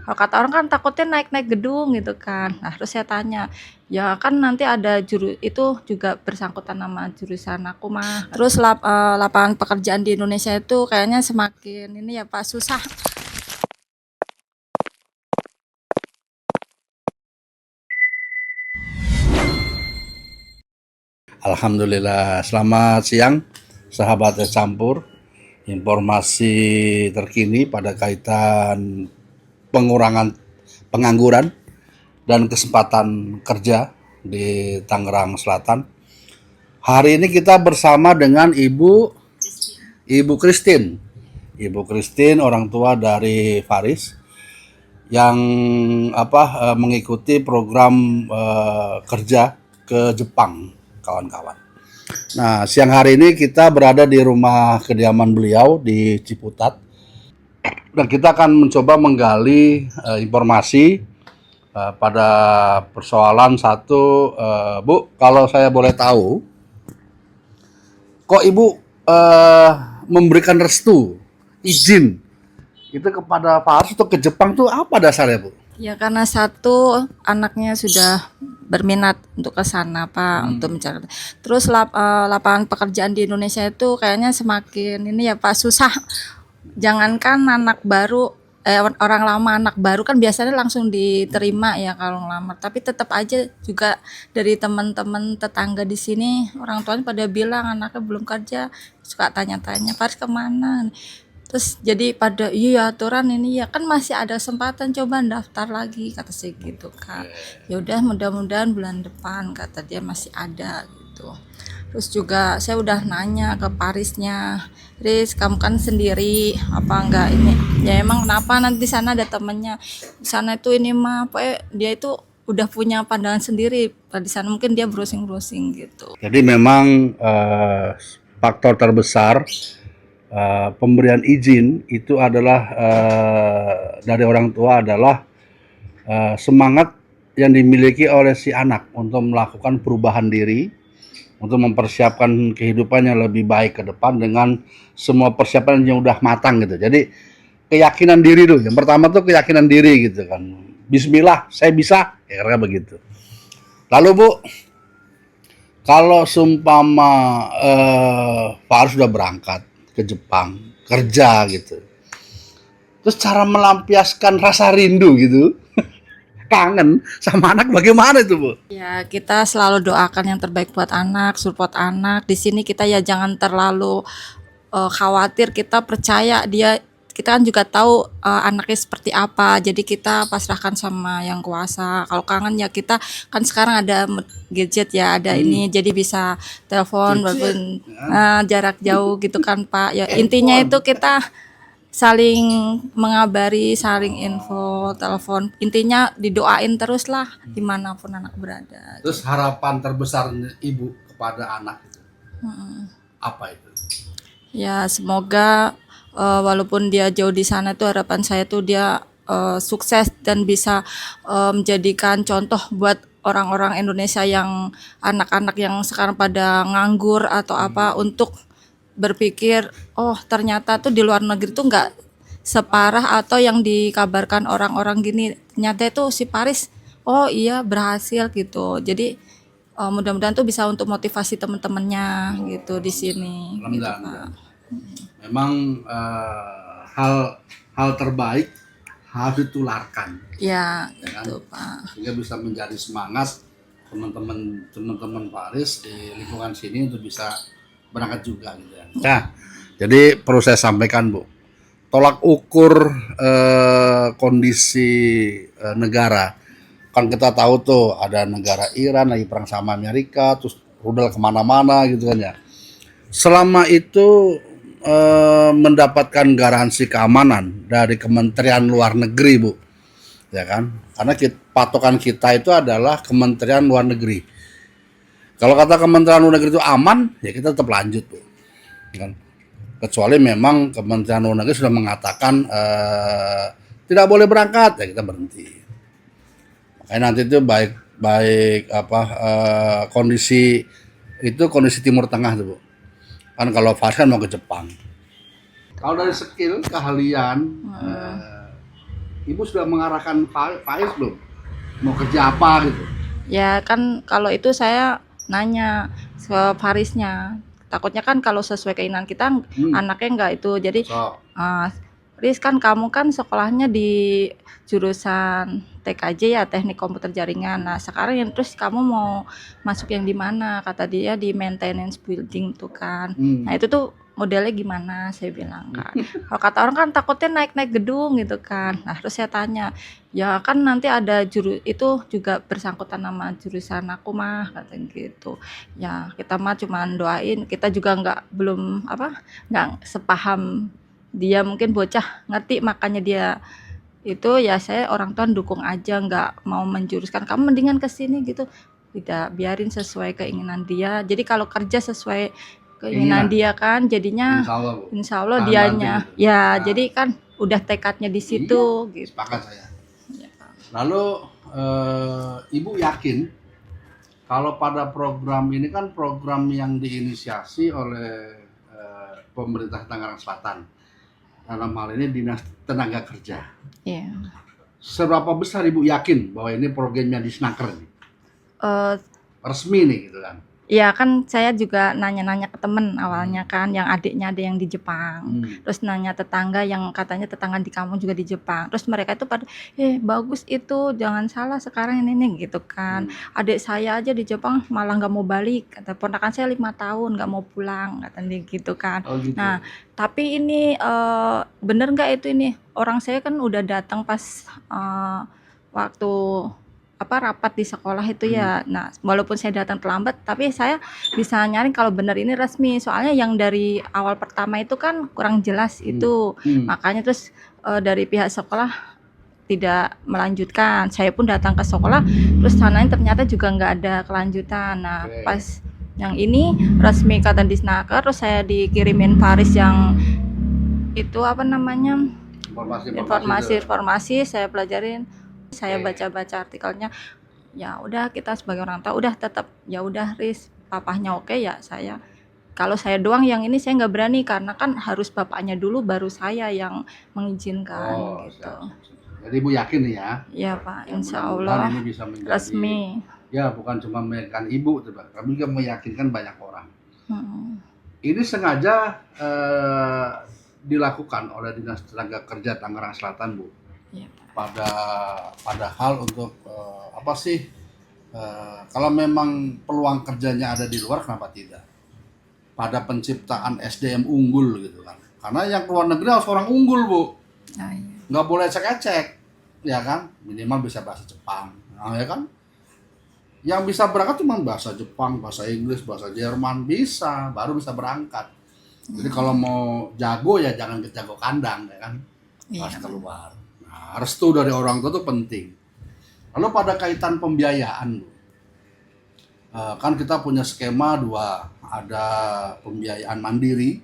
Kalau kata orang kan takutnya naik-naik gedung gitu kan. Nah, terus saya tanya, ya kan nanti ada itu juga bersangkutan nama jurusan aku mah. Terus lapangan pekerjaan di Indonesia itu kayaknya semakin ini ya Pak susah. Alhamdulillah, selamat siang sahabat Es Campur. Informasi terkini pada kaitan pengurangan pengangguran dan kesempatan kerja di Tangerang Selatan. Hari ini kita bersama dengan Ibu Christine. Ibu Christine, orang tua dari Faris yang mengikuti program kerja ke Jepang, kawan-kawan. Nah, siang hari ini kita berada di rumah kediaman beliau di Ciputat dan kita akan mencoba menggali informasi pada persoalan satu. Bu, kalau saya boleh tahu, kok Ibu uh, memberikan restu, izin itu kepada Pak Haris untuk ke Jepang tuh apa dasarnya, Bu? Ya karena satu anaknya sudah berminat untuk ke sana Pak untuk mencari. Terus lapangan pekerjaan di Indonesia itu kayaknya semakin ini ya Pak susah. Jangankan anak baru orang lama, anak baru kan biasanya langsung diterima ya kalau ngelamar, tapi tetap aja juga dari teman-teman tetangga di sini orang tuanya pada bilang anaknya belum kerja, suka tanya-tanya Paris kemana. Terus jadi pada iya aturan ini ya kan masih ada kesempatan coba daftar lagi kata saya gitu Kak. Ya udah mudah-mudahan bulan depan kata dia masih ada gitu. Terus juga saya udah nanya ke Parisnya, Riz kamu kan sendiri apa enggak ini? Ya emang kenapa nanti di sana ada temennya? Di sana itu ini mah apa dia itu udah punya pandangan sendiri. Di sana mungkin dia browsing-browsing gitu. Jadi memang faktor terbesar pemberian izin itu adalah dari orang tua adalah semangat yang dimiliki oleh si anak untuk melakukan perubahan diri, untuk mempersiapkan kehidupan yang lebih baik ke depan dengan semua persiapan yang udah matang gitu. Jadi keyakinan diri dulu. Yang pertama tuh keyakinan diri gitu kan. Bismillah, saya bisa, ya karena begitu. Lalu Bu, kalau sumpama Pak Arif sudah berangkat ke Jepang kerja gitu, terus cara melampiaskan rasa rindu gitu, kangen sama anak bagaimana itu Bu? Ya, kita selalu doakan yang terbaik buat anak, support anak. Di sini kita ya jangan terlalu khawatir, kita percaya dia kita kan juga tahu anaknya seperti apa. Jadi kita pasrahkan sama yang kuasa. Kalau kangen ya kita kan sekarang ada gadget ya, ada ini jadi bisa telepon walaupun jarak jauh gitu kan, Pak. Ya intinya itu kita saling mengabari, saling info, telepon. Intinya didoain terus lah dimanapun anak berada. Terus harapan terbesar ibu kepada anak itu apa itu? Ya semoga walaupun dia jauh di sana tuh harapan saya tuh dia sukses dan bisa menjadikan contoh buat orang-orang Indonesia yang anak-anak yang sekarang pada nganggur atau apa untuk berpikir oh ternyata tuh di luar negeri tuh nggak separah atau yang dikabarkan orang-orang gini, ternyata itu si Paris oh iya berhasil gitu. Jadi mudah-mudahan tuh bisa untuk motivasi teman-temannya gitu di sini gitu Pak. Memang hal hal terbaik harus ditularkan, Ya ya kan? gitu Pak. Sehingga bisa menjadi semangat teman-teman Paris di lingkungan sini untuk bisa berangkat juga gitu ya. Nah, jadi perlu saya sampaikan Bu, tolak ukur kondisi negara kan kita tahu tuh ada negara Iran lagi perang sama Amerika, terus rudal kemana-mana gitu kan ya. Selama itu mendapatkan garansi keamanan dari Kementerian Luar Negeri Bu, ya kan? Karena patokan kita itu adalah Kementerian Luar Negeri. Kalau kata Kementerian Luar Negeri itu aman, ya kita tetap lanjut Bu, kan? Kecuali memang Kementerian Luar Negeri sudah mengatakan tidak boleh berangkat, ya kita berhenti. Makanya nanti itu kondisi itu kondisi Timur Tengah tuh Bu. Kan kalau Fars kan mau ke Jepang. Kalau dari skill keahlian Ibu sudah mengarahkan Faiz belum? Mau kerja apa gitu? Ya kan kalau itu saya nanya ke Farisnya. Takutnya kan kalau sesuai keinginan kita anaknya enggak itu. Jadi So, Riz kan kamu kan sekolahnya di jurusan TKJ ya, Teknik Komputer Jaringan. Nah sekarang yang terus kamu mau masuk yang di mana? Kata dia di maintenance building tuh kan. Nah itu tuh modelnya gimana? Saya bilang kan. Kalau kata orang kan takutnya naik-naik gedung gitu kan. Nah terus saya tanya, ya kan nanti ada itu juga bersangkutan sama jurusan aku mah kata gitu. Ya kita mah cuman doain. Kita juga nggak sepaham dia, mungkin bocah ngerti makanya dia itu ya saya orang tua dukung aja, nggak mau menjuruskan kamu mendingan ke sini gitu, tidak, biarin sesuai keinginan dia. Jadi kalau kerja sesuai keinginan dia kan jadinya insya Allah dianya ya, jadi kan udah tekadnya di situ gitu. Sepakat saya. Lalu Ibu yakin kalau pada program ini kan program yang diinisiasi oleh pemerintah Tangerang Selatan, dalam hal ini Dinas Tenaga Kerja. Iya. Seberapa besar Ibu yakin bahwa ini programnya di Snaker nih? Resmi nih gitu kan? Ya kan saya juga nanya-nanya ke temen awalnya kan, yang adiknya ada yang di Jepang, terus nanya tetangga yang katanya tetangga di kampung juga di Jepang, terus mereka itu pada bagus itu, jangan salah sekarang ini gitu kan. Adik saya aja di Jepang malah nggak mau balik, kata ponakan saya 5 tahun nggak mau pulang katanya gitu kan. Gitu. Nah tapi ini bener nggak itu, ini orang saya kan udah datang pas waktu rapat di sekolah itu ya. Nah walaupun saya datang terlambat tapi saya bisa nyaring kalau benar ini resmi, soalnya yang dari awal pertama itu kan kurang jelas itu. Makanya terus dari pihak sekolah tidak melanjutkan. Saya pun datang ke sekolah terus sananya ternyata juga nggak ada kelanjutan. Nah pas yang ini resmi kata Disnaker, terus saya dikirimin Faris yang itu informasi saya pelajarin, saya baca-baca artikelnya. Ya udah, kita sebagai orang tua udah tetap ya udah Riz, papahnya oke ya saya. Kalau saya doang yang ini saya nggak berani karena kan harus bapaknya dulu baru saya yang mengizinkan gitu. Jadi Ibu yakin nih ya? Iya Pak, insya Allah ini bisa menjadi resmi. Ya bukan cuma meyakinkan Ibu, tapi juga meyakinkan banyak orang. Ini sengaja dilakukan oleh Dinas Tenaga Kerja Tangerang Selatan, Bu. Ya, pada hal untuk kalau memang peluang kerjanya ada di luar, kenapa tidak? Pada penciptaan SDM unggul gitu kan. Karena yang keluar negeri harus orang unggul, Bu. Nggak boleh ecek-ecek, ya kan? Minimal bisa bahasa Jepang, nah, ya kan? Yang bisa berangkat cuma bahasa Jepang, bahasa Inggris, bahasa Jerman bisa, baru bisa berangkat. Jadi kalau mau jago ya jangan jago kandang, ya kan? Harus keluar. Nah, restu dari orang tua itu penting. Lalu pada kaitan pembiayaan, kan kita punya skema 2, ada pembiayaan mandiri,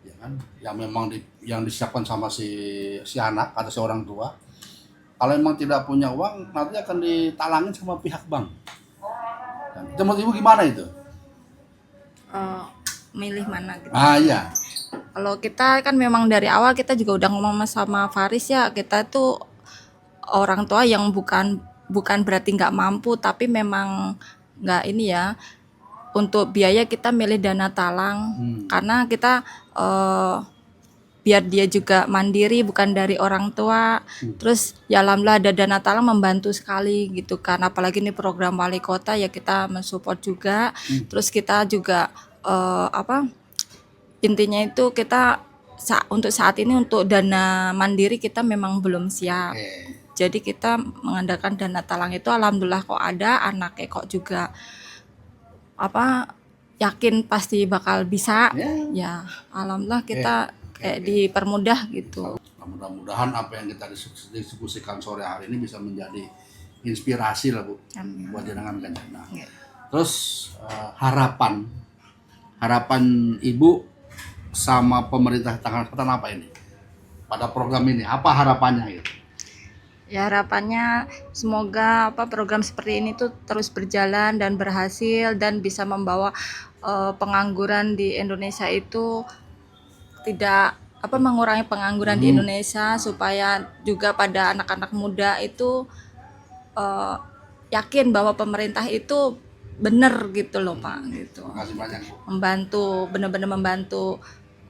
ya kan? Yang memang yang disiapkan sama si anak atau si orang tua. Kalau memang tidak punya uang, nanti akan ditalangin sama pihak bank. Itu menurut Ibu gimana itu? Milih mana gitu. Iya. Kalau kita kan memang dari awal kita juga udah ngomong sama Faris ya, kita tuh orang tua yang bukan berarti nggak mampu, tapi memang nggak ini ya, untuk biaya kita milih dana talang karena kita biar dia juga mandiri, bukan dari orang tua. Terus ya alhamdulillah ada dana talang membantu sekali gitu kan, apalagi ini program wali kota ya kita mensupport juga. Terus kita juga intinya itu kita untuk saat ini untuk dana mandiri kita memang belum siap. Jadi kita mengandalkan dana talang itu, alhamdulillah kok ada anaknya kok juga yakin pasti bakal bisa. Ya alhamdulillah kita kayak dipermudah gitu. Mudah-mudahan apa yang kita diskusikan sore hari ini bisa menjadi inspirasi lah Bu. Buat jenengan Kanjana. Terus harapan Ibu sama pemerintah Tangerang Selatan apa ini? Pada program ini apa harapannya gitu? Ya harapannya semoga program seperti ini tuh terus berjalan dan berhasil dan bisa membawa pengangguran di Indonesia itu tidak mengurangi pengangguran di Indonesia, supaya juga pada anak-anak muda itu yakin bahwa pemerintah itu benar gitu loh Pak, gitu. Makasih banyak Bu. Membantu, benar-benar membantu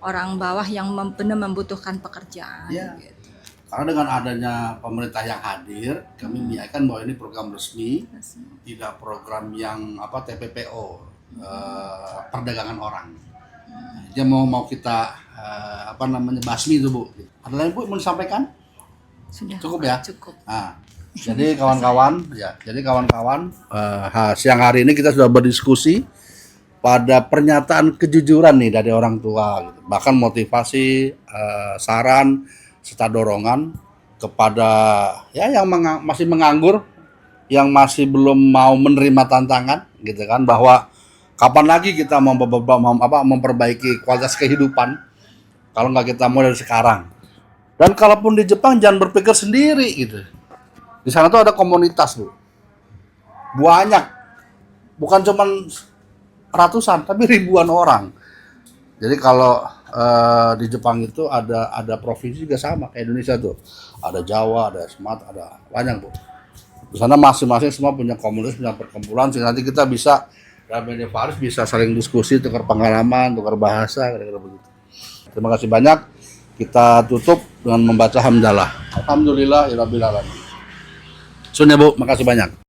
orang bawah yang benar membutuhkan pekerjaan. Iya. Gitu. Karena dengan adanya pemerintah yang hadir, kami menyampaikan bahwa ini program resmi, tidak program yang TPPO, perdagangan orang. Dia mau kita basmi itu Bu. Ada lain Bu mau disampaikan? Sudah. Cukup ya? Cukup. Nah, jadi kawan-kawan, siang hari ini kita sudah berdiskusi pada pernyataan kejujuran nih dari orang tua, gitu. Bahkan motivasi, saran, serta dorongan kepada yang masih menganggur, yang masih belum mau menerima tantangan, gitu kan, bahwa kapan lagi kita memperbaiki kualitas kehidupan kalau nggak kita mulai dari sekarang. Dan kalaupun di Jepang jangan berpikir sendiri gitu. Di sana tuh ada komunitas Bu, banyak, bukan cuman ratusan tapi ribuan orang. Jadi kalau di Jepang itu ada provinsi juga sama kayak Indonesia tuh, ada Jawa, ada Sumatera, ada banyak Bu. Di sana masing-masing semua punya komunitas, punya perkumpulan, sehingga nanti kita bisa dalam media Faris bisa saling diskusi, tukar pengalaman, tukar bahasa, kira-kira begitu. Terima kasih banyak. Kita tutup dengan membaca hamdalah. Alhamdulillahirabbil alamin. Sun ya Bu, makasih banyak.